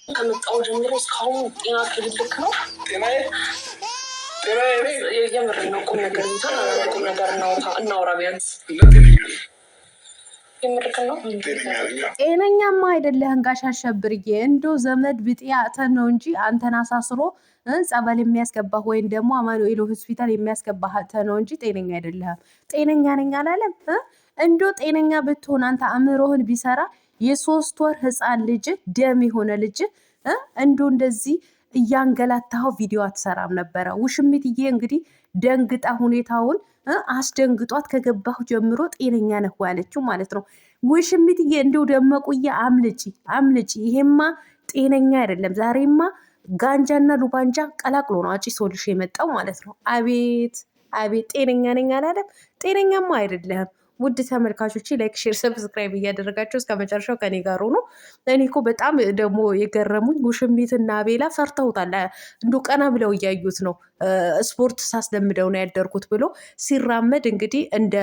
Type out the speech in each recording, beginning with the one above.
ከመጣሁ ጀምሮ እስካሁን ጤና ክልልክ ነው። የምር ነው። ቁም ነገር ይዘን ቁም ነገር እናውራ ቢያንስ ጤነኛማ አይደለህም ጋሽ አሸብርዬ። እንደው ዘመድ ብጤያተን ነው እንጂ አንተን አሳስሮ ጸበል የሚያስገባህ ወይም ደግሞ አማኑኤል ሆስፒታል የሚያስገባህ ነው እንጂ ጤነኛ አይደለህም። ጤነኛ ነኝ አላለም። እንደው ጤነኛ ብትሆን አንተ አእምሮህን ቢሰራ የ3 ወር ህፃን ልጅ ደም የሆነ ልጅ እንደዚህ እያንገላታኸው ቪዲዮ አትሰራም ነበረ። ውሽሚትዬ እንግዲህ ደንግጣ ሁኔታውን አስደንግጧት ከገባሁ ጀምሮ ጤነኛ ነህ ያለችው ማለት ነው። ውሽሚትዬ እንደው ደመቁዬ አምልጪ፣ ይሄማ ጤነኛ አይደለም። ዛሬማ ጋንጃና ሉባንጃ ቀላቅሎ ነው አጭሶልሽ የመጣው ማለት ነው። አቤት አቤት፣ ጤነኛ ነኝ አላለም። ጤነኛማ አይደለም። ውድ ተመልካቾች ላይክ፣ ሼር፣ ሰብስክራይብ እያደረጋቸው እስከ መጨረሻው ከኔ ጋር ሆኖ። እኔ እኮ በጣም ደግሞ የገረሙኝ ውሽሚትና ቤላ ፈርተውታል። እንዶ ቀና ብለው እያዩት ነው። ስፖርት ሳስለምደው ነው ያደርኩት ብሎ ሲራመድ እንግዲህ እንደ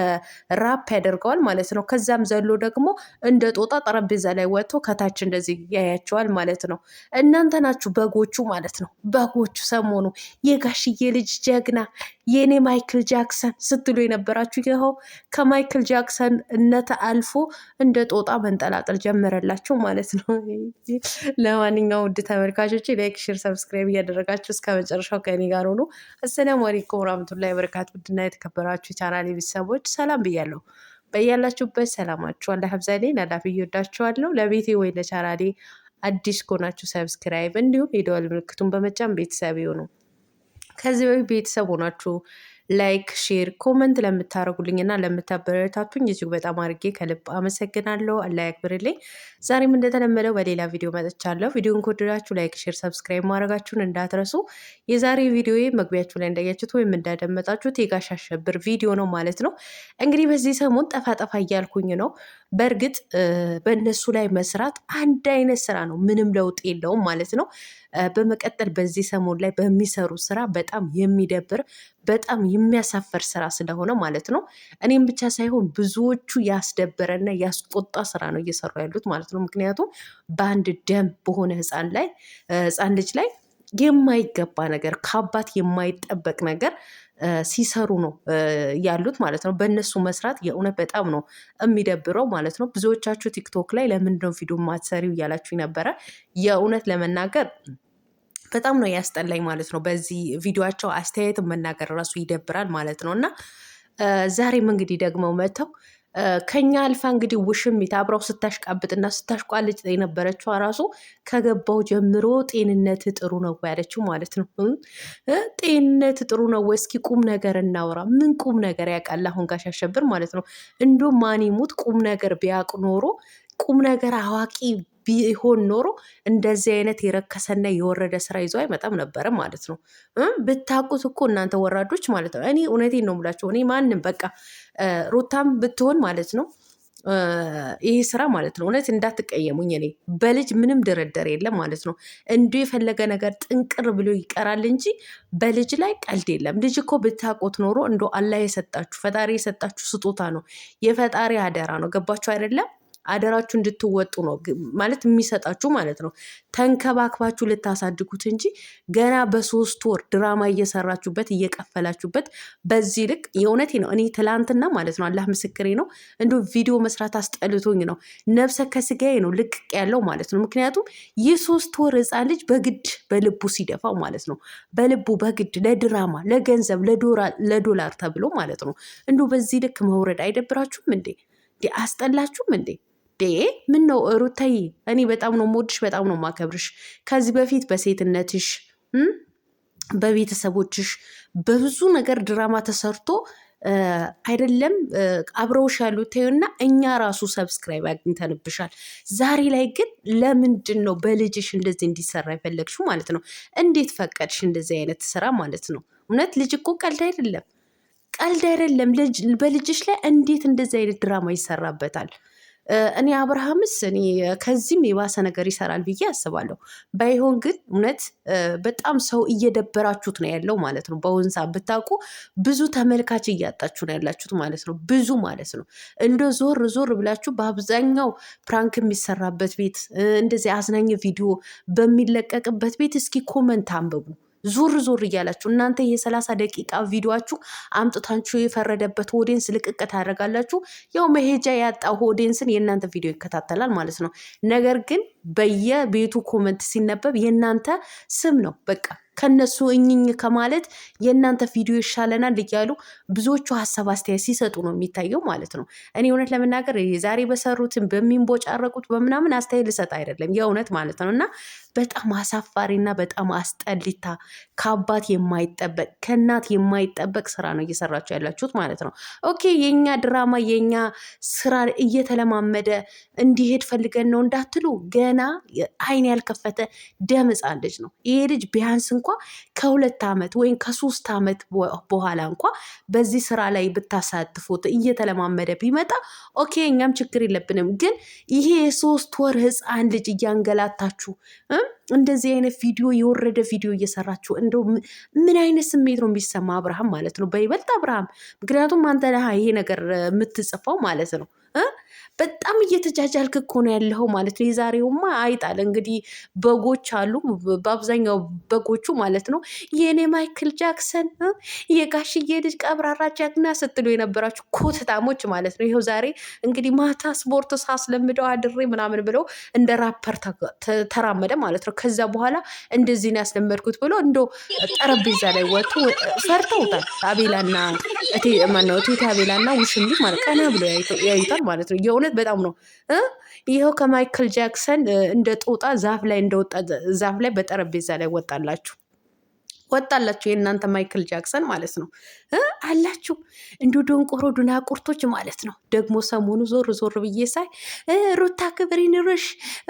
ራፕ ያደርገዋል ማለት ነው። ከዛም ዘሎ ደግሞ እንደ ጦጣ ጠረጴዛ ላይ ወጥቶ ከታች እንደዚህ ያያቸዋል ማለት ነው። እናንተ ናችሁ በጎቹ ማለት ነው። በጎቹ ሰሞኑ የጋሽዬ ልጅ ጀግና የኔ ማይክል ጃክሰን ስትሉ የነበራችሁ ይኸው ከማይክል ጃክሰን እነት አልፎ እንደ ጦጣ መንጠላጠል ጀመረላቸው ማለት ነው። ለማንኛውም ውድ ተመልካቾች ላይክ፣ ሼር፣ ሰብስክራይብ እያደረጋችሁ እስከ መጨረሻው ከኔ ጋር ሆኖ። አሰላሙ አለይኩም ወራህመቱላሂ ወበረካቱ። ውድና የተከበራችሁ ቻናሌ ቤተሰቦች ሰላም ብያለሁ። በያላችሁበት ሰላማችሁ አላህ ያብዛልኝ። አላህ ይወዳችኋለሁ። ለቤቴ ወይ ለቻናሌ አዲስ ከሆናችሁ ሰብስክራይብ እንዲሁም የደወል ምልክቱን በመጫን ቤተሰብ ይሁኑ። ከዚህ በፊት ቤተሰብ ሆናችሁ ላይክ፣ ሼር፣ ኮመንት ለምታደርጉልኝ እና ለምታበረታቱኝ እጅግ በጣም አድርጌ ከልብ አመሰግናለሁ። አላህ ያክብርልኝ። ዛሬም እንደተለመደው በሌላ ቪዲዮ መጥቻለሁ። ቪዲዮን ከወደዳችሁ ላይክ፣ ሼር፣ ሰብስክራይብ ማድረጋችሁን እንዳትረሱ። የዛሬ ቪዲዮ መግቢያችሁ ላይ እንዳያችሁት ወይም እንዳደመጣችሁት የጋሽ አሸብር ቪዲዮ ነው ማለት ነው። እንግዲህ በዚህ ሰሞን ጠፋ እያልኩኝ ነው። በእርግጥ በእነሱ ላይ መስራት አንድ አይነት ስራ ነው፣ ምንም ለውጥ የለውም ማለት ነው። በመቀጠል በዚህ ሰሞን ላይ በሚሰሩ ስራ በጣም የሚደብር በጣም የሚያሳፈር ስራ ስለሆነ ማለት ነው። እኔም ብቻ ሳይሆን ብዙዎቹ ያስደበረና ያስቆጣ ስራ ነው እየሰሩ ያሉት ማለት ነው። ምክንያቱም በአንድ ደም በሆነ ህፃን ልጅ ላይ የማይገባ ነገር ከአባት የማይጠበቅ ነገር ሲሰሩ ነው ያሉት ማለት ነው። በእነሱ መስራት የእውነት በጣም ነው የሚደብረው ማለት ነው። ብዙዎቻችሁ ቲክቶክ ላይ ለምንድነው ቪዲዮ ማትሰሪው እያላችሁ ነበረ። የእውነት ለመናገር በጣም ነው ያስጠላኝ ማለት ነው። በዚህ ቪዲዮቸው አስተያየት መናገር ራሱ ይደብራል ማለት ነው። እና ዛሬም እንግዲህ ደግሞ መጥተው ከኛ አልፋ እንግዲህ ውሽሚት አብረው ስታሽቃብጥና ስታሽቋልጭ የነበረችው ራሱ ከገባው ጀምሮ ጤንነት ጥሩ ነው ያለችው ማለት ነው። ጤንነት ጥሩ ነው ወይ? እስኪ ቁም ነገር እናውራ። ምን ቁም ነገር ያውቃል አሁን ጋሽ አሸብር ማለት ነው? እንዶ ማን ይሙት ቁም ነገር ቢያውቅ ኖሮ ቁም ነገር አዋቂ ቢሆን ኖሮ እንደዚህ አይነት የረከሰና የወረደ ስራ ይዞ አይመጣም ነበረ ማለት ነው። ብታውቁት እኮ እናንተ ወራዶች ማለት ነው። እኔ እውነቴን ነው የምላቸው። እኔ ማንም በቃ ሩታም ብትሆን ማለት ነው ይህ ስራ ማለት ነው እውነት እንዳትቀየሙኝ። እኔ በልጅ ምንም ድርድር የለም ማለት ነው። እንዲሁ የፈለገ ነገር ጥንቅር ብሎ ይቀራል እንጂ በልጅ ላይ ቀልድ የለም። ልጅ እኮ ብታውቁት ኖሮ እንደ አላህ የሰጣችሁ ፈጣሪ የሰጣችሁ ስጦታ ነው፣ የፈጣሪ አደራ ነው። ገባችሁ አይደለም? አደራችሁ እንድትወጡ ነው ማለት የሚሰጣችሁ ማለት ነው። ተንከባክባችሁ ልታሳድጉት እንጂ ገና በ3 ወር ድራማ እየሰራችሁበት እየቀፈላችሁበት በዚህ ልክ የእውነቴ ነው። እኔ ትላንትና ማለት ነው አላህ ምስክሬ ነው እንዲሁ ቪዲዮ መስራት አስጠልቶኝ ነው ነፍሰ ከስጋዬ ነው ልቅቅ ያለው ማለት ነው። ምክንያቱም የ3 ወር ህፃን ልጅ በግድ በልቡ ሲደፋው ማለት ነው በልቡ በግድ ለድራማ ለገንዘብ ለዶላር ተብሎ ማለት ነው እንዲሁ በዚህ ልክ መውረድ አይደብራችሁም እንዴ? አስጠላችሁም እንዴ? ምን ነው ሩታዬ፣ እኔ በጣም ነው የምወድሽ፣ በጣም ነው የማከብርሽ። ከዚህ በፊት በሴትነትሽ በቤተሰቦችሽ በብዙ ነገር ድራማ ተሰርቶ አይደለም አብረውሽ ያሉት እና እኛ ራሱ ሰብስክራይብ አግኝተንብሻል። ዛሬ ላይ ግን ለምንድን ነው በልጅሽ እንደዚህ እንዲሰራ የፈለግሽው ማለት ነው? እንዴት ፈቀድሽ እንደዚህ አይነት ስራ ማለት ነው? እውነት ልጅ እኮ ቀልድ አይደለም፣ ቀልድ አይደለም። በልጅሽ ላይ እንዴት እንደዚህ አይነት ድራማ ይሰራበታል? እኔ አብርሃምስ እኔ ከዚህም የባሰ ነገር ይሰራል ብዬ አስባለሁ። ባይሆን ግን እውነት በጣም ሰው እየደበራችሁት ነው ያለው ማለት ነው። በአሁን ሰዓት ብታውቁ ብዙ ተመልካች እያጣችሁ ነው ያላችሁት ማለት ነው። ብዙ ማለት ነው። እንደ ዞር ዞር ብላችሁ በአብዛኛው ፕራንክ የሚሰራበት ቤት እንደዚህ አዝናኝ ቪዲዮ በሚለቀቅበት ቤት እስኪ ኮመንት አንብቡ። ዞር ዞር እያላችሁ እናንተ የ30 ደቂቃ ቪዲዮችሁ አምጥታችሁ የፈረደበት ኦዲየንስ ልቅቅ ታደርጋላችሁ። ያው መሄጃ ያጣው ኦዲየንስን የእናንተ ቪዲዮ ይከታተላል ማለት ነው። ነገር ግን በየቤቱ ኮመንት ሲነበብ የእናንተ ስም ነው በቃ ከነሱ እኝኝ ከማለት የእናንተ ቪዲዮ ይሻለናል እያሉ ብዙዎቹ ሀሳብ አስተያየት ሲሰጡ ነው የሚታየው ማለት ነው። እኔ እውነት ለመናገር ዛሬ በሰሩትን በሚንቦጫረቁት በምናምን አስተያየት ልሰጥ አይደለም የእውነት ማለት ነው። እና በጣም አሳፋሪና በጣም አስጠሊታ ከአባት የማይጠበቅ ከእናት የማይጠበቅ ስራ ነው እየሰራችሁ ያላችሁት ማለት ነው። ኦኬ የኛ ድራማ የኛ ስራ እየተለማመደ እንዲሄድ ፈልገን ነው እንዳትሉ፣ ገና አይን ያልከፈተ ደም ሕፃን ልጅ ነው ይሄ ልጅ ቢያንስ እንኳ ከ2 ዓመት ወይም ከ3 ዓመት በኋላ እንኳ በዚህ ስራ ላይ ብታሳትፉት እየተለማመደ ቢመጣ ኦኬ እኛም ችግር የለብንም። ግን ይሄ የ3 ወር ሕፃን ልጅ እያንገላታችሁ እንደዚህ አይነት ቪዲዮ የወረደ ቪዲዮ እየሰራችሁ እንደው ምን አይነት ስሜት ነው የሚሰማ አብርሃም ማለት ነው። በይበልጥ አብርሃም፣ ምክንያቱም አንተ ነህ ይሄ ነገር የምትጽፈው ማለት ነው። በጣም እየተጃጃልክ እኮ ነው ያለኸው ማለት ነው። የዛሬውማ አይጣል እንግዲህ በጎች አሉ፣ በአብዛኛው በጎቹ ማለት ነው የኔ ማይክል ጃክሰን የጋሽዬ ልጅ ቀብራራ ጀግና ስትሉ የነበራችሁ ኮትታሞች ማለት ነው። ይኸው ዛሬ እንግዲህ ማታ ስፖርት ሳስለምደው አድሬ ምናምን ብለው እንደ ራፐር ተራመደ ማለት ነው። ከዛ በኋላ እንደዚህ ነው ያስለመድኩት ብሎ እንዶ ጠረጴዛ ላይ ወጥቶ ፈርተውታል። አቤላና ቴቴ አቤላና ውሽንዲ ማለት ቀና ብሎ ያዩታል ማለት ነው። የእውነት በጣም ነው። ይኸው ከማይክል ጃክሰን እንደ ጦጣ ዛፍ ላይ እንደወጣ ዛፍ ላይ በጠረጴዛ ላይ ወጣላችሁ የእናንተ ማይክል ጃክሰን ማለት ነው አላችሁ። እንዲሁ ደንቆሮ ድናቁርቶች ማለት ነው። ደግሞ ሰሞኑ ዞር ዞር ብዬ ሳይ ሩታ ክብር ይኑርሽ፣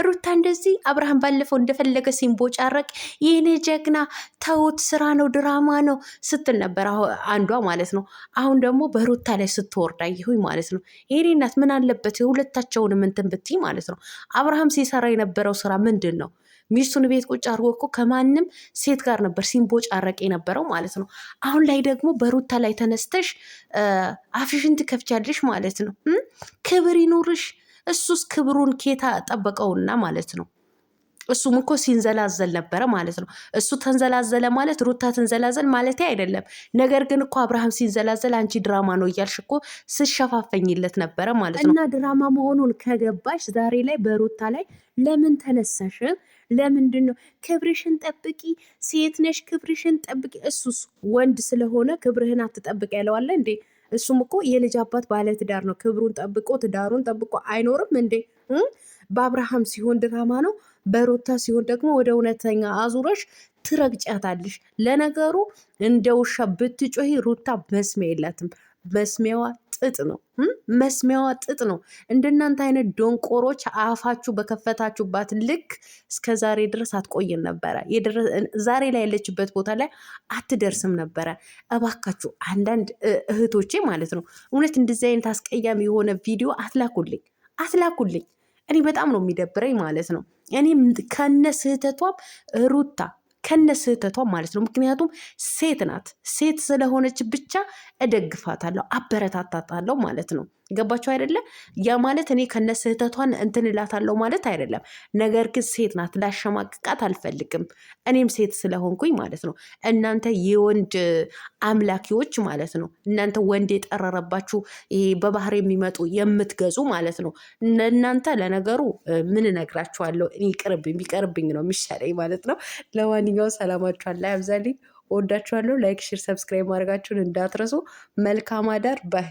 ሩታ እንደዚህ አብርሃም ባለፈው እንደፈለገ ሲንቦጫረቅ የኔ ጀግና ተውት፣ ስራ ነው ድራማ ነው ስትል ነበር አንዷ ማለት ነው። አሁን ደግሞ በሩታ ላይ ስትወርድ አየሁኝ ማለት ነው። የኔ እናት ምን አለበት የሁለታቸውንም እንትን ብትይ ማለት ነው። አብርሃም ሲሰራ የነበረው ስራ ምንድን ነው? ሚስቱን ቤት ቁጭ አድርጎ እኮ ከማንም ሴት ጋር ነበር ሲንቦጫረቅ የነበረው ማለት ነው። አሁን ላይ ደግሞ በሩታ ላይ ተነስተሽ አፍሽን ትከፍቻለሽ ማለት ነው። ክብር ይኑርሽ። እሱስ ክብሩን ኬታ ጠበቀውና ማለት ነው። እሱም እኮ ሲንዘላዘል ነበረ ማለት ነው። እሱ ተንዘላዘለ ማለት ሩታ ትንዘላዘል ማለት አይደለም። ነገር ግን እኮ አብርሃም ሲንዘላዘል አንቺ ድራማ ነው እያልሽ እኮ ስሸፋፈኝለት ነበረ ማለት ነው። እና ድራማ መሆኑን ከገባሽ ዛሬ ላይ በሩታ ላይ ለምን ተነሳሽ? ለምንድን ነው? ክብርሽን ጠብቂ፣ ሴት ነሽ፣ ክብርሽን ጠብቂ። እሱስ ወንድ ስለሆነ ክብርህን አትጠብቅ ያለዋለ እንዴ? እሱም እኮ የልጅ አባት ባለትዳር ነው። ክብሩን ጠብቆ ትዳሩን ጠብቆ አይኖርም እንዴ? በአብርሃም ሲሆን ድራማ ነው፣ በሩታ ሲሆን ደግሞ ወደ እውነተኛ አዙረሽ ትረግጫታለሽ። ለነገሩ እንደ ውሻ ብትጮሂ ሩታ መስሚያ የላትም። መስሚያዋ ጥጥ ነው። መስሚያዋ ጥጥ ነው። እንደናንተ አይነት ዶንቆሮች አፋችሁ በከፈታችሁባት ልክ እስከ ዛሬ ድረስ አትቆይም ነበረ። ዛሬ ላይ ያለችበት ቦታ ላይ አትደርስም ነበረ። እባካችሁ አንዳንድ እህቶቼ ማለት ነው እውነት እንደዚህ አይነት አስቀያሚ የሆነ ቪዲዮ አትላኩልኝ። እኔ በጣም ነው የሚደብረኝ ማለት ነው። እኔ ከነ ስህተቷም ሩታ ከነ ስህተቷም ማለት ነው። ምክንያቱም ሴት ናት። ሴት ስለሆነች ብቻ እደግፋታለሁ፣ አበረታታታለሁ ማለት ነው። ገባችሁ አይደለ? ያ ማለት እኔ ከነ ስህተቷን እንትን እላታለሁ ማለት አይደለም። ነገር ግን ሴት ናት፣ ላሸማቅቃት አልፈልግም። እኔም ሴት ስለሆንኩኝ ማለት ነው። እናንተ የወንድ አምላኪዎች ማለት ነው። እናንተ ወንድ የጠረረባችሁ ይሄ በባህር የሚመጡ የምትገዙ ማለት ነው። እናንተ ለነገሩ ምን እነግራችኋለሁ? ቢቀርብኝ ነው የሚሻለኝ ማለት ነው። ለማንኛውም ሰላማችኋን ላይ አብዛልኝ። ወዳችኋለሁ። ላይክ፣ ሼር፣ ሰብስክራይብ ማድረጋችሁን እንዳትረሱ። መልካም አዳር ባይ